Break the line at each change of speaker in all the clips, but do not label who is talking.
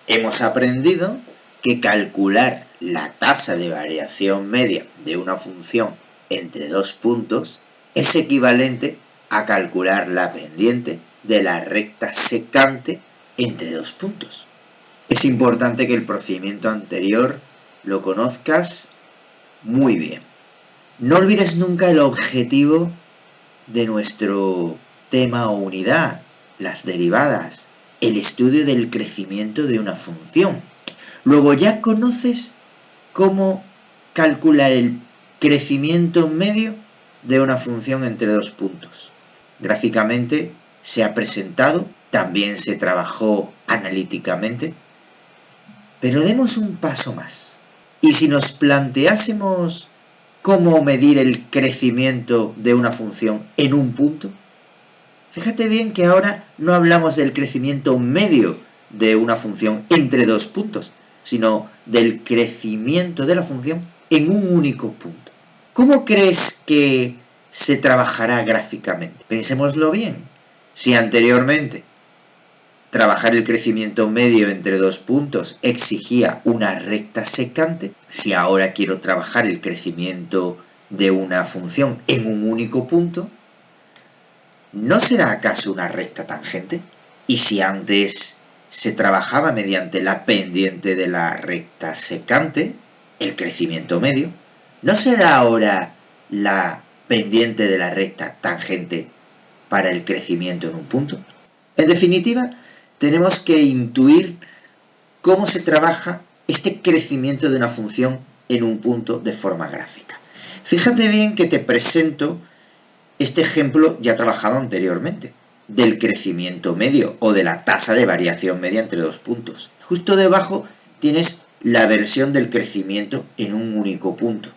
Hemos aprendido que calcular la tasa de variación media de una función entre dos puntos es equivalente a calcular la pendiente de la recta secante entre dos puntos. Es importante que el procedimiento anterior lo conozcas muy bien. No olvides nunca el objetivo de nuestro tema o unidad, las derivadas, el estudio del crecimiento de una función. Luego ya conoces cómo calcular el crecimiento medio de una función entre dos puntos. Gráficamente se ha presentado, también se trabajó analíticamente, pero demos un paso más. Y si nos planteásemos cómo medir el crecimiento de una función en un punto, fíjate bien que ahora no hablamos del crecimiento medio de una función entre dos puntos, sino del crecimiento de la función en un único punto. ¿Cómo crees que se trabajará gráficamente? Pensémoslo bien. Si anteriormente trabajar el crecimiento medio entre dos puntos exigía una recta secante, si ahora quiero trabajar el crecimiento de una función en un único punto, ¿no será acaso una recta tangente? Y si antes se trabajaba mediante la pendiente de la recta secante, el crecimiento medio, ¿no será ahora la pendiente de la recta tangente para el crecimiento en un punto? En definitiva, tenemos que intuir cómo se trabaja este crecimiento de una función en un punto de forma gráfica. Fíjate bien que te presento este ejemplo ya trabajado anteriormente, del crecimiento medio o de la tasa de variación media entre dos puntos. Justo debajo tienes la versión del crecimiento en un único punto.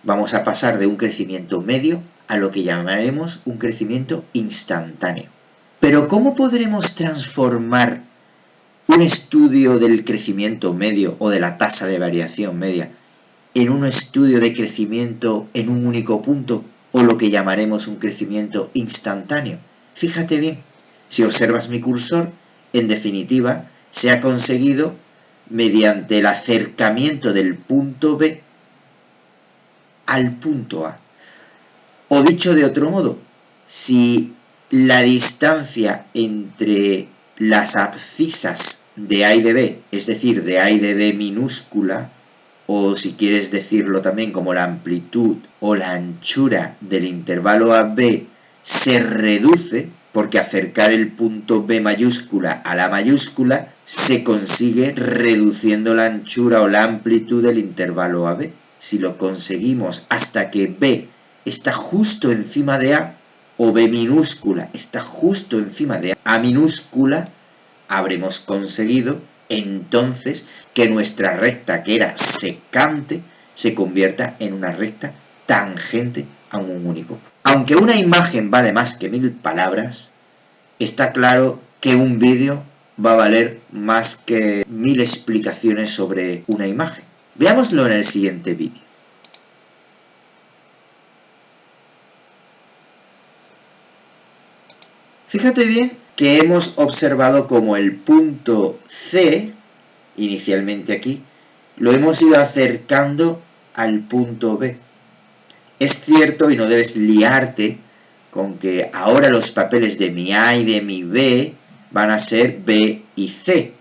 Vamos a pasar de un crecimiento medio a lo que llamaremos un crecimiento instantáneo. Pero ¿cómo podremos transformar un estudio del crecimiento medio o de la tasa de variación media en un estudio de crecimiento en un único punto o lo que llamaremos un crecimiento instantáneo? Fíjate bien, si observas mi cursor, en definitiva, se ha conseguido mediante el acercamiento del punto B al punto A. O dicho de otro modo, si la distancia entre las abscisas de A y de B, es decir, de A y de B minúscula, o si quieres decirlo también como la amplitud o la anchura del intervalo AB se reduce, porque acercar el punto B mayúscula a la mayúscula se consigue reduciendo la anchura o la amplitud del intervalo AB. Si lo conseguimos hasta que B está justo encima de A, o B minúscula está justo encima de A minúscula, habremos conseguido entonces que nuestra recta, que era secante, se convierta en una recta tangente a un único. Aunque una imagen vale más que 1000 palabras, está claro que un vídeo va a valer más que 1000 explicaciones sobre una imagen. Veámoslo en el siguiente vídeo. Fíjate bien que hemos observado como el punto C, inicialmente aquí, lo hemos ido acercando al punto B. Es cierto, y no debes liarte con que ahora los papeles de mi A y de mi B van a ser B y C.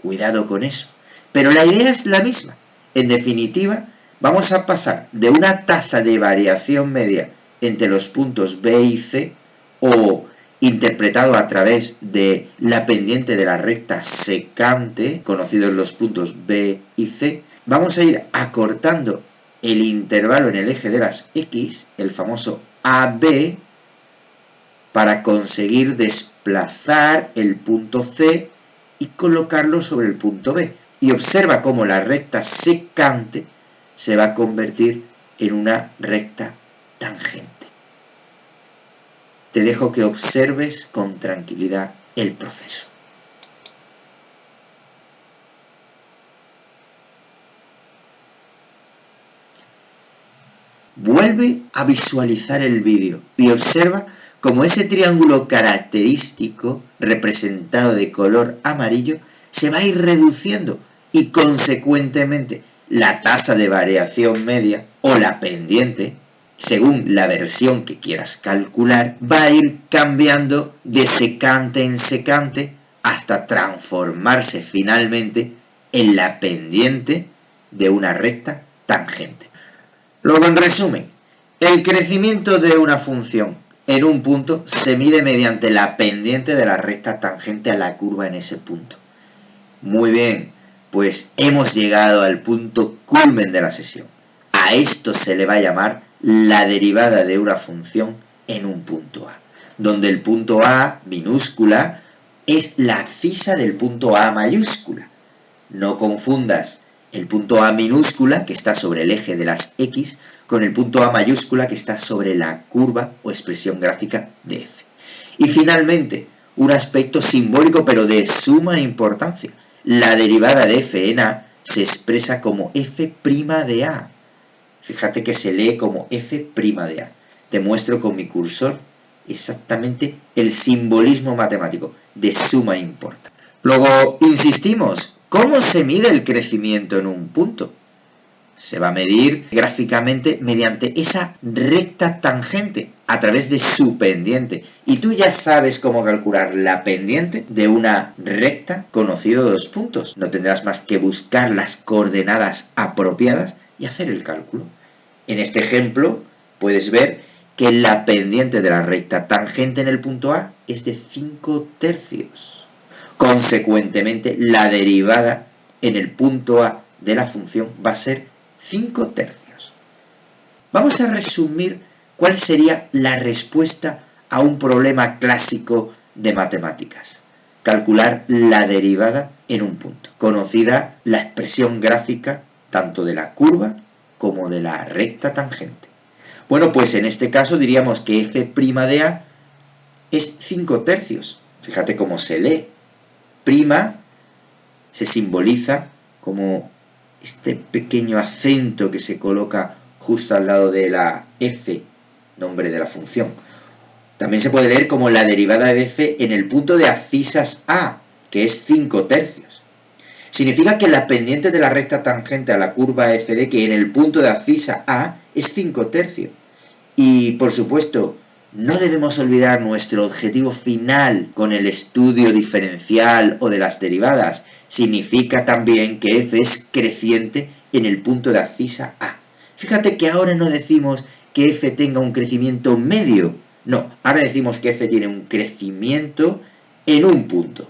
Cuidado con eso. Pero la idea es la misma. En definitiva, vamos a pasar de una tasa de variación media entre los puntos B y C, o interpretado a través de la pendiente de la recta secante, conocidos los puntos B y C, vamos a ir acortando el intervalo en el eje de las X, el famoso AB, para conseguir desplazar el punto C y colocarlo sobre el punto B. Y observa cómo la recta secante se va a convertir en una recta tangente. Te dejo que observes con tranquilidad el proceso. Vuelve a visualizar el vídeo y observa cómo ese triángulo característico representado de color amarillo se va a ir reduciendo y consecuentemente la tasa de variación media o la pendiente, según la versión que quieras calcular, va a ir cambiando de secante en secante hasta transformarse finalmente en la pendiente de una recta tangente. Luego, en resumen, el crecimiento de una función en un punto se mide mediante la pendiente de la recta tangente a la curva en ese punto. Muy bien, pues hemos llegado al punto culmen de la sesión. A esto se le va a llamar la derivada de una función en un punto A, donde el punto A minúscula es la abscisa del punto A mayúscula. No confundas el punto A minúscula, que está sobre el eje de las X, con el punto A mayúscula, que está sobre la curva o expresión gráfica de f. Y finalmente, un aspecto simbólico pero de suma importancia. La derivada de f en A se expresa como f' de A. Fíjate que se lee como f' de A. Te muestro con mi cursor exactamente el simbolismo matemático de suma importancia. Luego, insistimos, ¿cómo se mide el crecimiento en un punto? Se va a medir gráficamente mediante esa recta tangente a través de su pendiente. Y tú ya sabes cómo calcular la pendiente de una recta conocido dos puntos. No tendrás más que buscar las coordenadas apropiadas y hacer el cálculo. En este ejemplo puedes ver que la pendiente de la recta tangente en el punto A es de 5 tercios. Consecuentemente, la derivada en el punto A de la función va a ser 5 tercios. Vamos a resumir cuál sería la respuesta a un problema clásico de matemáticas. Calcular la derivada en un punto, conocida la expresión gráfica tanto de la curva como de la recta tangente. Bueno, pues en este caso diríamos que f' de A es 5 tercios. Fíjate cómo se lee. Prima se simboliza como este pequeño acento que se coloca justo al lado de la f, nombre de la función. También se puede leer como la derivada de f en el punto de abscisas A, que es 5 tercios. Significa que la pendiente de la recta tangente a la curva f de que en el punto de abscisa A es 5 tercios. Y, por supuesto, no debemos olvidar nuestro objetivo final con el estudio diferencial o de las derivadas. Significa también que f es creciente en el punto de abscisa A. Fíjate que ahora no decimos que f tenga un crecimiento medio. No, ahora decimos que f tiene un crecimiento en un punto.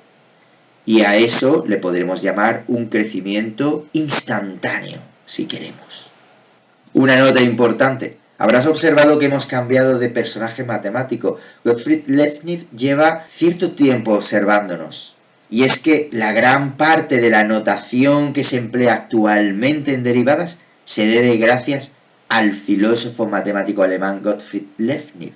Y a eso le podremos llamar un crecimiento instantáneo, si queremos. Una nota importante. Habrás observado que hemos cambiado de personaje matemático. Gottfried Leibniz lleva cierto tiempo observándonos. Y es que la gran parte de la notación que se emplea actualmente en derivadas se debe gracias al filósofo matemático alemán Gottfried Leibniz.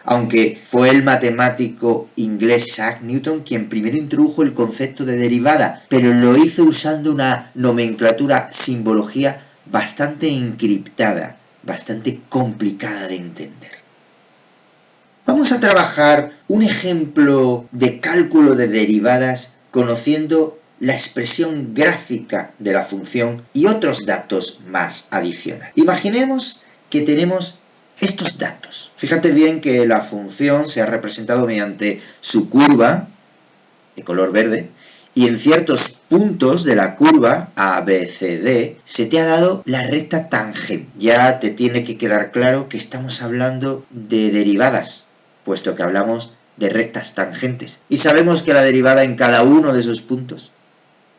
Aunque fue el matemático inglés Isaac Newton quien primero introdujo el concepto de derivada, pero lo hizo usando una nomenclatura, simbología bastante encriptada, bastante complicada de entender. Vamos a trabajar un ejemplo de cálculo de derivadas conociendo la expresión gráfica de la función y otros datos más adicionales. Imaginemos que tenemos estos datos. Fíjate bien que la función se ha representado mediante su curva de color verde y en ciertos puntos de la curva A, B, C, D se te ha dado la recta tangente. Ya te tiene que quedar claro que estamos hablando de derivadas, puesto que hablamos de rectas tangentes. Y sabemos que la derivada en cada uno de esos puntos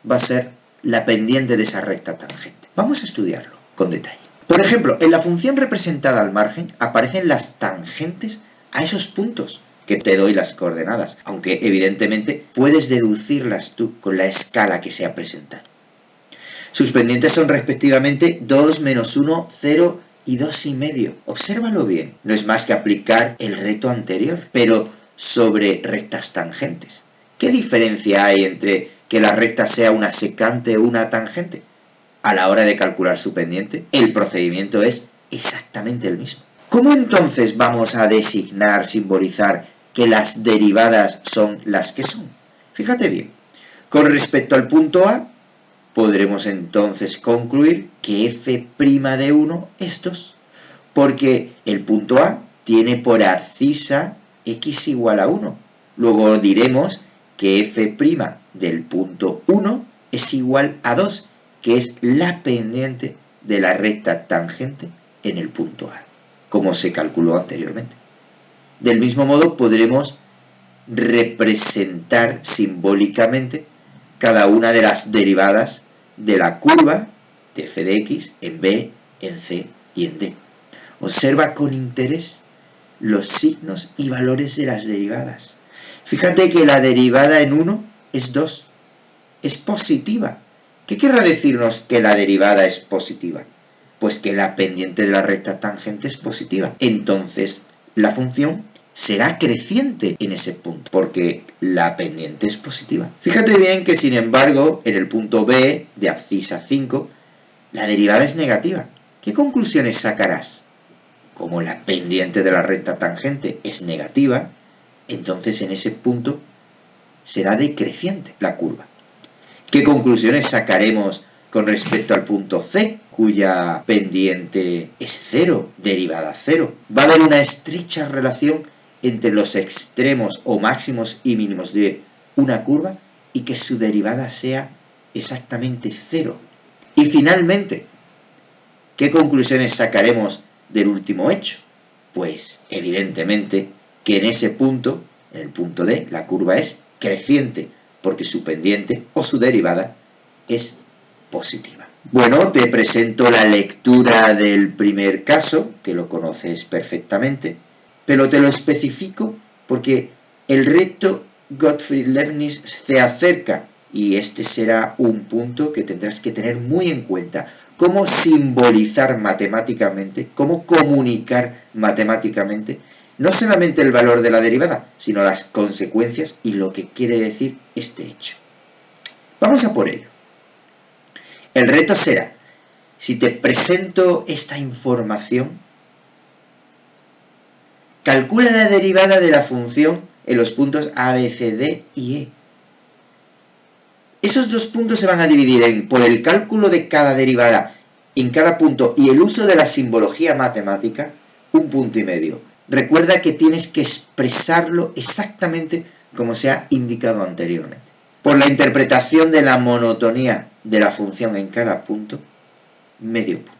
va a ser la pendiente de esa recta tangente. Vamos a estudiarlo con detalle. Por ejemplo, en la función representada al margen aparecen las tangentes a esos puntos que te doy las coordenadas, aunque evidentemente puedes deducirlas tú con la escala que se ha presentado. Sus pendientes son respectivamente 2, menos 1, 0 y 2,5. Obsérvalo bien, no es más que aplicar el reto anterior, pero sobre rectas tangentes. ¿Qué diferencia hay entre que la recta sea una secante o una tangente? A la hora de calcular su pendiente, el procedimiento es exactamente el mismo. ¿Cómo entonces vamos a designar, simbolizar que las derivadas son las que son? Fíjate bien, Con respecto al punto A, podremos entonces concluir que f' de 1 es 2, porque el punto A tiene por abscisa x igual a 1. Luego diremos que f' del punto 1 es igual a 2, que es la pendiente de la recta tangente en el punto A, como se calculó anteriormente. Del mismo modo podremos representar simbólicamente cada una de las derivadas de la curva de f de x en b, en c y en d. Observa con interés los signos y valores de las derivadas. Fíjate que la derivada en 1 es 2, es positiva. ¿Qué querrá decirnos que la derivada es positiva? Pues que la pendiente de la recta tangente es positiva. Entonces, la función será creciente en ese punto, porque la pendiente es positiva. Fíjate bien que, sin embargo, en el punto B de abscisa 5, la derivada es negativa. ¿Qué conclusiones sacarás? Como la pendiente de la recta tangente es negativa, entonces en ese punto será decreciente la curva. ¿Qué conclusiones sacaremos con respecto al punto C, cuya pendiente es 0, derivada 0? Va a haber una estrecha relación entre los extremos o máximos y mínimos de una curva y que su derivada sea exactamente 0. Y finalmente, ¿qué conclusiones sacaremos del último hecho? Pues evidentemente que en ese punto, en el punto D, la curva es creciente porque su pendiente o su derivada es positiva. Bueno, te presento la lectura del primer caso, que lo conoces perfectamente, pero te lo especifico porque el reto Gottfried Leibniz se acerca y este será un punto que tendrás que tener muy en cuenta. Cómo simbolizar matemáticamente, cómo comunicar matemáticamente, no solamente el valor de la derivada, sino las consecuencias y lo que quiere decir este hecho. Vamos a por ello. El reto será, si te presento esta información, calcula la derivada de la función en los puntos A, B, C, D y E. Esos dos puntos se van a dividir por el cálculo de cada derivada en cada punto y el uso de la simbología matemática, 1,5 puntos. Recuerda que tienes que expresarlo exactamente como se ha indicado anteriormente. Por la interpretación de la monotonía de la función en cada punto, medio punto.